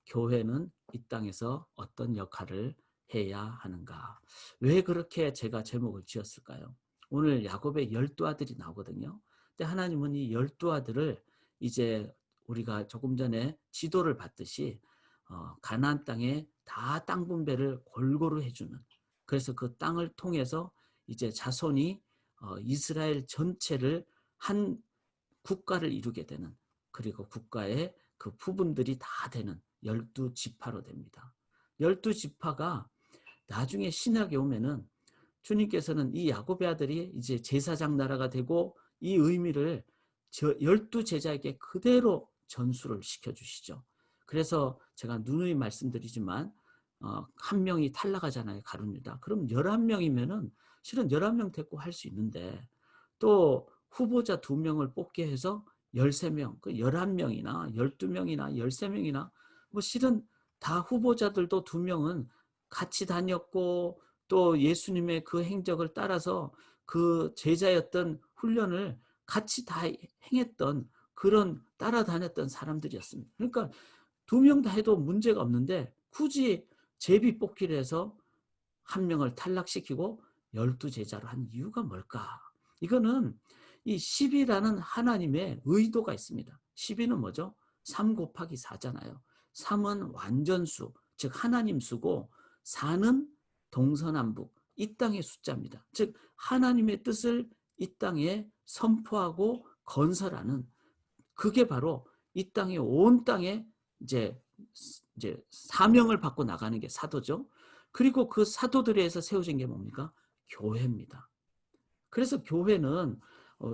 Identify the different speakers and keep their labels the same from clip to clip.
Speaker 1: 교회는 이 땅에서 어떤 역할을 해야 하는가? 왜 그렇게 제가 제목을 지었을까요? 오늘 야곱의 12아들이 나오거든요. 근데 하나님은 이 12아들을 이제 우리가 조금 전에 지도를 봤듯이 가나안 땅에 다 땅 분배를 골고루 해주는, 그래서 그 땅을 통해서 이제 자손이 이스라엘 전체를 한 국가를 이루게 되는, 그리고 국가의 그 부분들이 다 되는 12지파로 됩니다. 12지파가 나중에 신약에 오면은 주님께서는 이 야곱의 아들이 이제 제사장 나라가 되고 이 의미를 12제자에게 그대로 전수를 시켜주시죠. 그래서 제가 누누이 말씀드리지만 한 명이 탈락하잖아요. 가룟 유다. 그럼 11명이면은 실은 11명 데리고 할 수 있는데, 또 후보자 2명을 뽑게 해서 13명, 그 11명이나 12명이나 13명이나 뭐 실은 다 후보자들도 2명은 같이 다녔고 또 예수님의 그 행적을 따라서 그 제자였던 훈련을 같이 다 행했던, 그런 따라다녔던 사람들이었습니다. 그러니까 2명 다 해도 문제가 없는데 굳이 제비 뽑기를 해서 1명을 탈락시키고 12제자로 한 이유가 뭘까? 이거는 이 10이라는 하나님의 의도가 있습니다. 12는 뭐죠? 3 곱하기 4잖아요. 3은 완전수, 즉 하나님 수고, 4는 동서남북, 이 땅의 숫자입니다. 즉 하나님의 뜻을 이 땅에 선포하고 건설하는, 그게 바로 이 땅에, 온 땅에 이제 사명을 받고 나가는 게 사도죠. 그리고 그 사도들에 의해서 세워진 게 뭡니까? 교회입니다. 그래서 교회는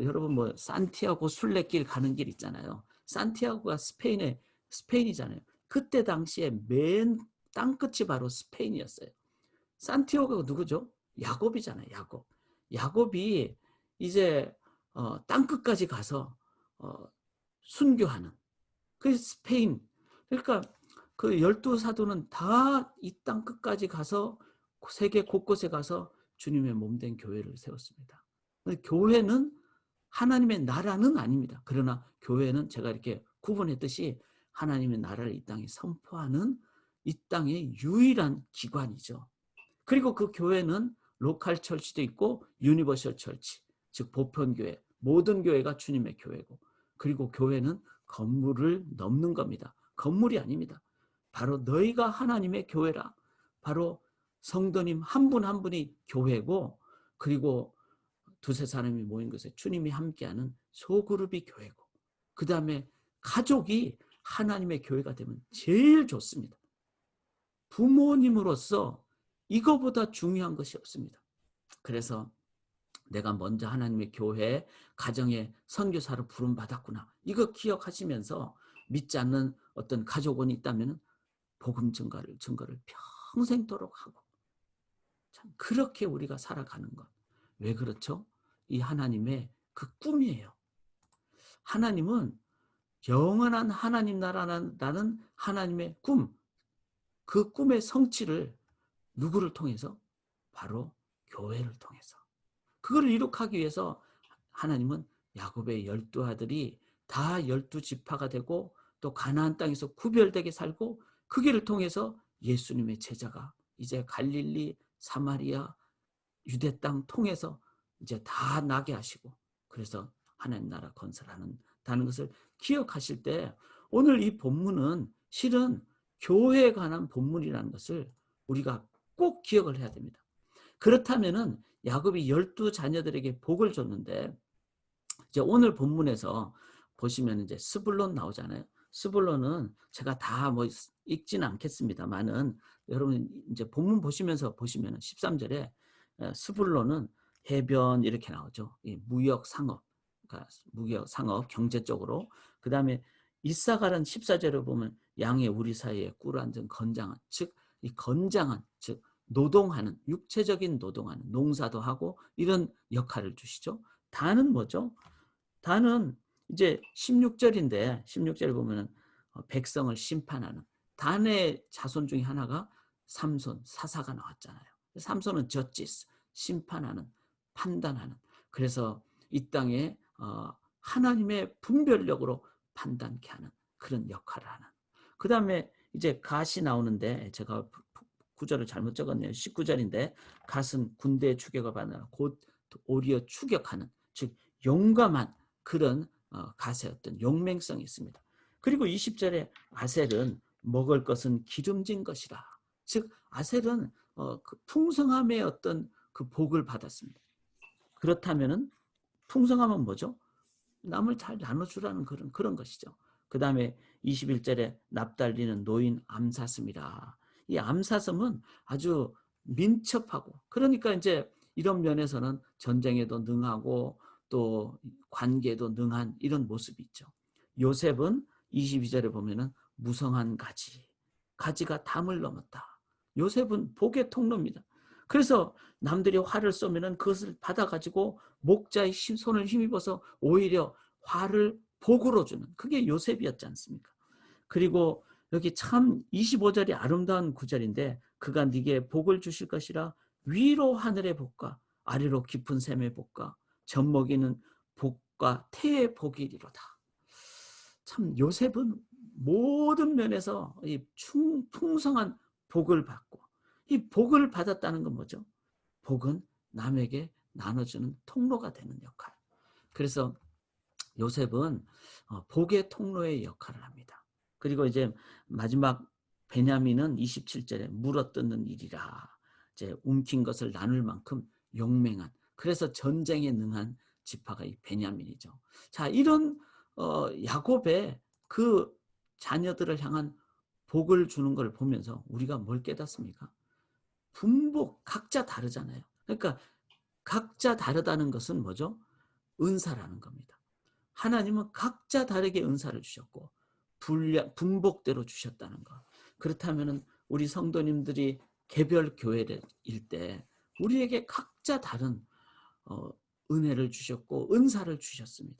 Speaker 1: 여러분 뭐 산티아고 순례길 가는 길 있잖아요. 산티아고가 스페인이잖아요. 그때 당시에 맨 땅끝이 바로 스페인이었어요. 산티아고가 누구죠? 야곱이잖아요. 야곱. 야곱이 이제 땅끝까지 가서 순교하는 그 스페인. 그러니까 그 12사도는 다 이 땅 끝까지 가서 세계 곳곳에 가서 주님의 몸된 교회를 세웠습니다. 교회는 하나님의 나라는 아닙니다. 그러나 교회는 제가 이렇게 구분했듯이 하나님의 나라를 이 땅에 선포하는 이 땅의 유일한 기관이죠. 그리고 그 교회는 로컬 철치도 있고 유니버셜 철치, 즉 보편교회, 모든 교회가 주님의 교회고, 그리고 교회는 건물을 넘는 겁니다. 건물이 아닙니다. 바로 너희가 하나님의 교회라. 바로 성도님 한 분 한 분이 교회고, 그리고 두세 사람이 모인 것에 주님이 함께하는 소그룹이 교회고, 그 다음에 가족이 하나님의 교회가 되면 제일 좋습니다. 부모님으로서 이거보다 중요한 것이 없습니다. 그래서 내가 먼저 하나님의 교회, 가정의 선교사로 부름받았구나, 이거 기억하시면서 믿지 않는 어떤 가족원이 있다면 복음 증거를 평생도록 하고, 참 그렇게 우리가 살아가는 것. 왜 그렇죠? 이 하나님의 그 꿈이에요. 하나님은 영원한 하나님 나라라는 하나님의 꿈, 그 꿈의 성취를 누구를 통해서? 바로 교회를 통해서. 그걸 이룩하기 위해서 하나님은 야곱의 12아들이 다 12지파가 되고 또 가나안 땅에서 구별되게 살고, 그 길을 통해서 예수님의 제자가 이제 갈릴리, 사마리아, 유대 땅 통해서 이제 다 나게 하시고, 그래서 하나님 나라 건설하는다는 것을 기억하실 때, 오늘 이 본문은 실은 교회에 관한 본문이라는 것을 우리가 꼭 기억을 해야 됩니다. 그렇다면은 야곱이 12자녀들에게 복을 줬는데, 이제 오늘 본문에서 보시면 이제 스불론 나오잖아요. 스불론은 제가 다 뭐 읽지는 않겠습니다만은, 여러분 이제 본문 보시면서 보시면 13절에 스불론은 해변 이렇게 나오죠. 무역 상업, 그러니까 무역 상업 경제 쪽으로. 그 다음에 이사갈은 14절에 보면 양의 우리 사이에 꿀 앉은 건장한, 즉 이 건장한, 즉 노동하는, 육체적인 노동하는, 농사도 하고 이런 역할을 주시죠. 단은 뭐죠? 단은 이제 16절인데 16절에 보면은 백성을 심판하는, 단의 자손 중에 하나가 삼손, 사사가 나왔잖아요. 삼손은 저지스, 심판하는, 판단하는. 그래서 이 땅에 하나님의 분별력으로 판단케 하는 그런 역할을 하는. 그 다음에 이제 갓이 나오는데 제가 구절을 잘못 적었네요. 19절인데 갓은 군대의 추격을 받느라 곧 오리어 추격하는, 즉 용감한 그런 갓의 어떤 용맹성이 있습니다. 그리고 20절에 아셀은 먹을 것은 기름진 것이라. 즉 아셀은 그 풍성함의 어떤 그 복을 받았습니다. 그렇다면은 풍성함은 뭐죠? 남을 잘 나눠주라는 그런 것이죠. 그 다음에 21절에 납달리는 노인 암사슴이라. 이 암사슴은 아주 민첩하고, 그러니까 이제 이런 면에서는 전쟁에도 능하고 또 관계에도 능한 이런 모습이 있죠. 요셉은 22절에 보면은 무성한 가지, 가지가 담을 넘었다. 요셉은 복의 통로입니다. 그래서 남들이 화를 쏘면은 그것을 받아가지고 목자의 손을 힘입어서 오히려 화를 복으로 주는, 그게 요셉이었지 않습니까? 그리고 여기 참 25절이 아름다운 구절인데 그가 네게 복을 주실 것이라 위로 하늘의 복과 아래로 깊은 샘의 복과 젖먹이는 복과 태의 복이리로다. 참 요셉은 모든 면에서 이 풍성한 복을 받고, 이 복을 받았다는 건 뭐죠? 복은 남에게 나눠주는 통로가 되는 역할. 그래서 요셉은 복의 통로의 역할을 합니다. 그리고 이제 마지막 베냐민은 27절에 물어뜯는 일이라. 이제 움킨 것을 나눌 만큼 용맹한, 그래서 전쟁에 능한 지파가 이 베냐민이죠. 자, 이런 야곱의 그 자녀들을 향한 복을 주는 걸 보면서 우리가 뭘 깨닫습니까? 분복, 각자 다르잖아요. 그러니까 각자 다르다는 것은 뭐죠? 은사라는 겁니다. 하나님은 각자 다르게 은사를 주셨고 분복대로 주셨다는 것. 그렇다면 우리 성도님들이 개별 교회일 때 우리에게 각자 다른 은혜를 주셨고 은사를 주셨습니다.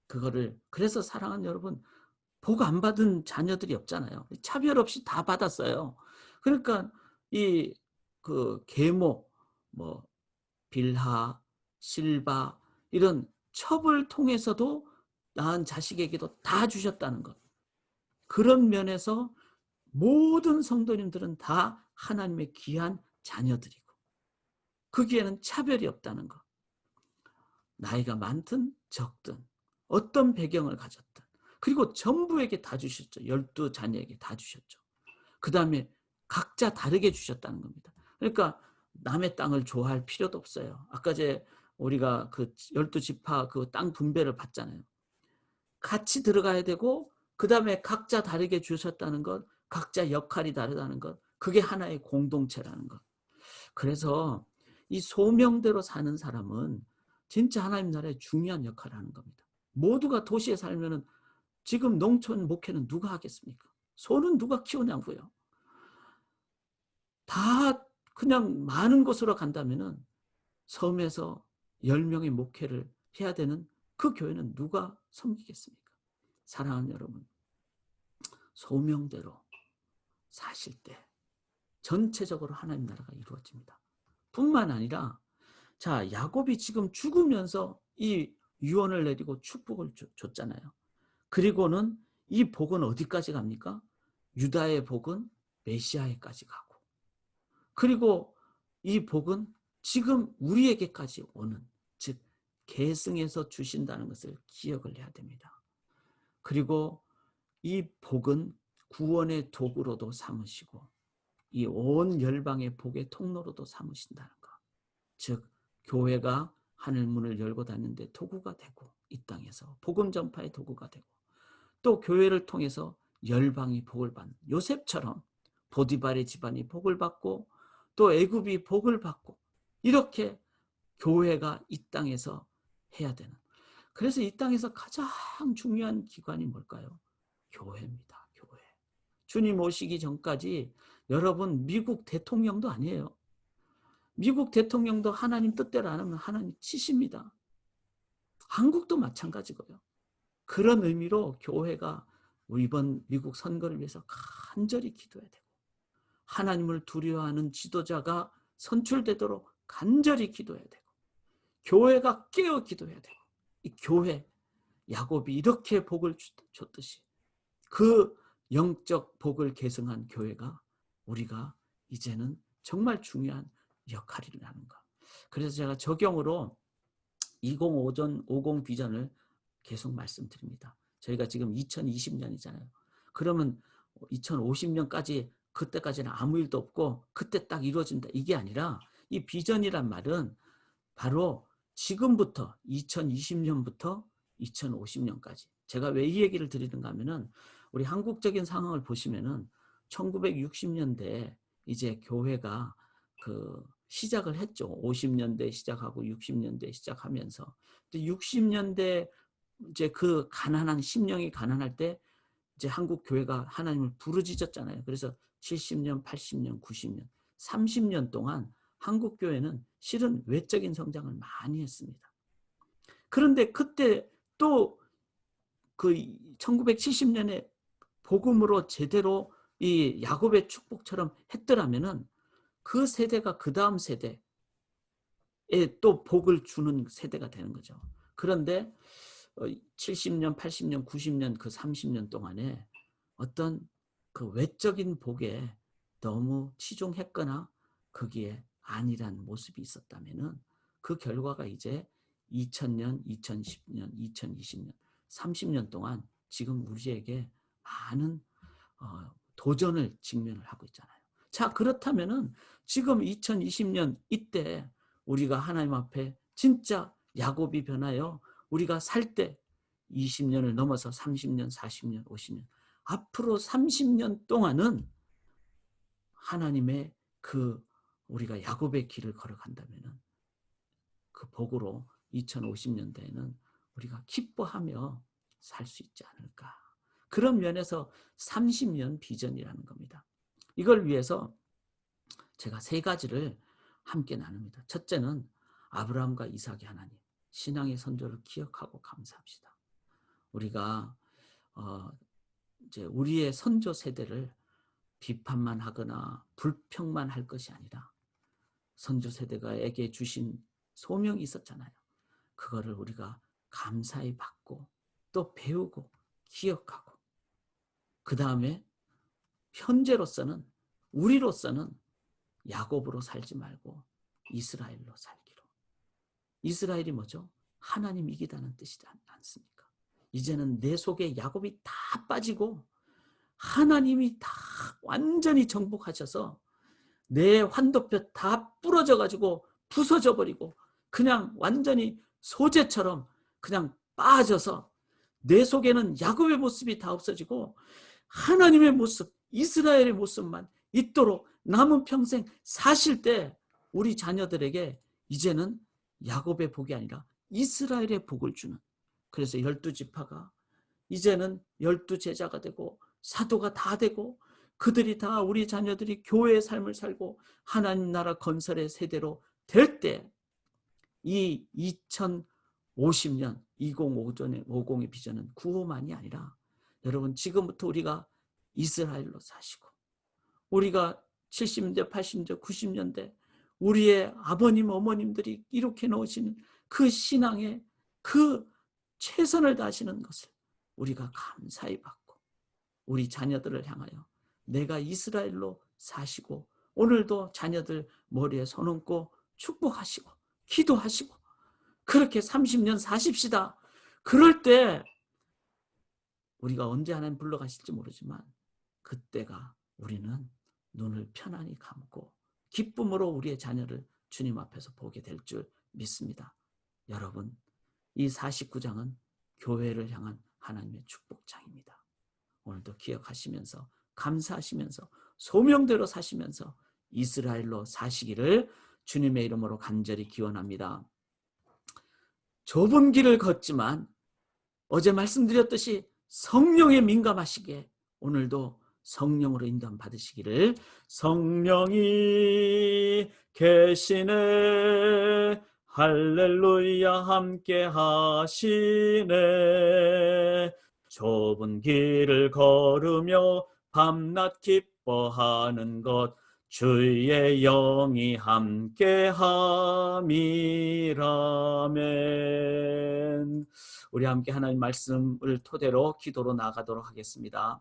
Speaker 1: 그거를, 그래서 사랑하는 여러분, 복 안 받은 자녀들이 없잖아요. 차별 없이 다 받았어요. 그러니까 이 그 계모, 뭐 빌하, 실바 이런 첩을 통해서도 낳은 자식에게도 다 주셨다는 것. 그런 면에서 모든 성도님들은 다 하나님의 귀한 자녀들이고 거기에는 차별이 없다는 것. 나이가 많든 적든 어떤 배경을 가졌든, 그리고 전부에게 다 주셨죠. 12자녀에게 다 주셨죠. 그 다음에 각자 다르게 주셨다는 겁니다. 그러니까 남의 땅을 좋아할 필요도 없어요. 아까 우리가 그 12지파 그 땅 분배를 받잖아요. 같이 들어가야 되고, 그 다음에 각자 다르게 주셨다는 것, 각자 역할이 다르다는 것, 그게 하나의 공동체라는 것. 그래서 이 소명대로 사는 사람은 진짜 하나님 나라의 중요한 역할을 하는 겁니다. 모두가 도시에 살면은 지금 농촌 목회는 누가 하겠습니까? 소는 누가 키우냐고요. 다 그냥 많은 곳으로 간다면은 섬에서 10명의 목회를 해야 되는 그 교회는 누가 섬기겠습니까? 사랑하는 여러분, 소명대로 사실 때 전체적으로 하나님 나라가 이루어집니다. 뿐만 아니라, 자, 야곱이 지금 죽으면서 이 유언을 내리고 축복을 줬잖아요. 그리고는 이 복은 어디까지 갑니까? 유다의 복은 메시아에까지 가고, 그리고 이 복은 지금 우리에게까지 오는, 즉 계승해서 주신다는 것을 기억을 해야 됩니다. 그리고 이 복은 구원의 도구로도 삼으시고 이 온 열방의 복의 통로로도 삼으신다는 것. 즉 교회가 하늘 문을 열고 닫는데 도구가 되고, 이 땅에서 복음 전파의 도구가 되고, 또 교회를 통해서 열방이 복을 받는, 요셉처럼 보디발의 집안이 복을 받고 또 애굽이 복을 받고, 이렇게 교회가 이 땅에서 해야 되는. 그래서 이 땅에서 가장 중요한 기관이 뭘까요? 교회입니다. 교회. 주님 오시기 전까지 여러분 미국 대통령도 아니에요. 미국 대통령도 하나님 뜻대로 안 하면 하나님 치십니다. 한국도 마찬가지고요. 그런 의미로 교회가 이번 미국 선거를 위해서 간절히 기도해야 되고, 하나님을 두려워하는 지도자가 선출되도록 간절히 기도해야 되고, 교회가 깨어 기도해야 되고, 이 교회, 야곱이 이렇게 복을 줬듯이 그 영적 복을 계승한 교회가 우리가 이제는 정말 중요한 역할이라는 거. 그래서 제가 적용으로 2050 비전을 계속 말씀드립니다. 저희가 지금 2020년이잖아요. 그러면 2050년까지 그때까지는 아무 일도 없고 그때 딱 이루어진다 이게 아니라 이 비전이란 말은 바로 지금부터 2020년부터 2050년까지 제가 왜 이 얘기를 드리는가 하면은 우리 한국적인 상황을 보시면은 1960년대 이제 교회가 그 시작을 했죠. 50년대 시작하고 60년대 시작하면서 60년대 이제 그 가난한 심령이 가난할 때 이제 한국 교회가 하나님을 부르짖었잖아요. 그래서 70년, 80년, 90년, 30년 동안 한국 교회는 실은 외적인 성장을 많이 했습니다. 그런데 그때 또 그 1970년에 복음으로 제대로 이 야곱의 축복처럼 했더라면은 그 세대가 그 다음 세대에 또 복을 주는 세대가 되는 거죠. 그런데 70년, 80년, 90년 그 30년 동안에 어떤 그 외적인 복에 너무 치중했거나 거기에 안일한 모습이 있었다면은 그 결과가 이제 2000년, 2010년, 2020년, 30년 동안 지금 우리에게 많은 도전을 직면을 하고 있잖아요. 자, 그렇다면은 지금 2020년 이때 우리가 하나님 앞에 진짜 야곱이 변하여 우리가 살 때 20년을 넘어서 30년, 40년, 50년 앞으로 30년 동안은 하나님의 그 우리가 야곱의 길을 걸어간다면은 그 복으로 2050년대에는 우리가 기뻐하며 살 수 있지 않을까. 그런 면에서 30년 비전이라는 겁니다. 이걸 위해서 제가 세 가지를 함께 나눕니다. 첫째는 아브라함과 이삭의 하나님, 신앙의 선조를 기억하고 감사합시다. 우리가 이제 우리의 선조 세대를 비판만 하거나 불평만 할 것이 아니라 선조 세대가에게 주신 소명이 있었잖아요. 그거를 우리가 감사히 받고 또 배우고 기억하고 그 다음에 현재로서는 우리로서는 야곱으로 살지 말고 이스라엘로 살기로. 이스라엘이 뭐죠? 하나님 이기다는 뜻이지 않습니까? 이제는 내 속에 야곱이 다 빠지고 하나님이 다 완전히 정복하셔서 내 환도뼈 다 부러져 가지고 부서져 버리고 그냥 완전히 소재처럼 그냥 빠져서 내 속에는 야곱의 모습이 다 없어지고 하나님의 모습, 이스라엘의 모습만 있도록 남은 평생 사실 때 우리 자녀들에게 이제는 야곱의 복이 아니라 이스라엘의 복을 주는, 그래서 12지파가 이제는 12제자가 되고 사도가 다 되고 그들이 다 우리 자녀들이 교회의 삶을 살고 하나님 나라 건설의 세대로 될 때 이 2050년 2050의 비전은 구호만이 아니라 여러분 지금부터 우리가 이스라엘로 사시고 우리가 70년대 80년대 90년대 우리의 아버님 어머님들이 이렇게 놓으시는 그 신앙의 그 최선을 다하시는 것을 우리가 감사히 받고 우리 자녀들을 향하여 내가 이스라엘로 사시고 오늘도 자녀들 머리에 손 얹고 축복하시고 기도하시고 그렇게 30년 사십시다. 그럴 때 우리가 언제 하나님 불러가실지 모르지만 그때가 우리는 눈을 편안히 감고 기쁨으로 우리의 자녀를 주님 앞에서 보게 될 줄 믿습니다. 여러분, 이 49장은 교회를 향한 하나님의 축복장입니다. 오늘도 기억하시면서 감사하시면서 소명대로 사시면서 이스라엘로 사시기를 주님의 이름으로 간절히 기원합니다. 좁은 길을 걷지만 어제 말씀드렸듯이 성령에 민감하시게 오늘도 성령으로 인도함 받으시기를. 성령이 계시네 할렐루야 함께 하시네 좁은 길을 걸으며 밤낮 기뻐하는 것 주의 영이 함께함이라멘. 우리 함께 하나님 말씀을 토대로 기도로 나가도록 하겠습니다.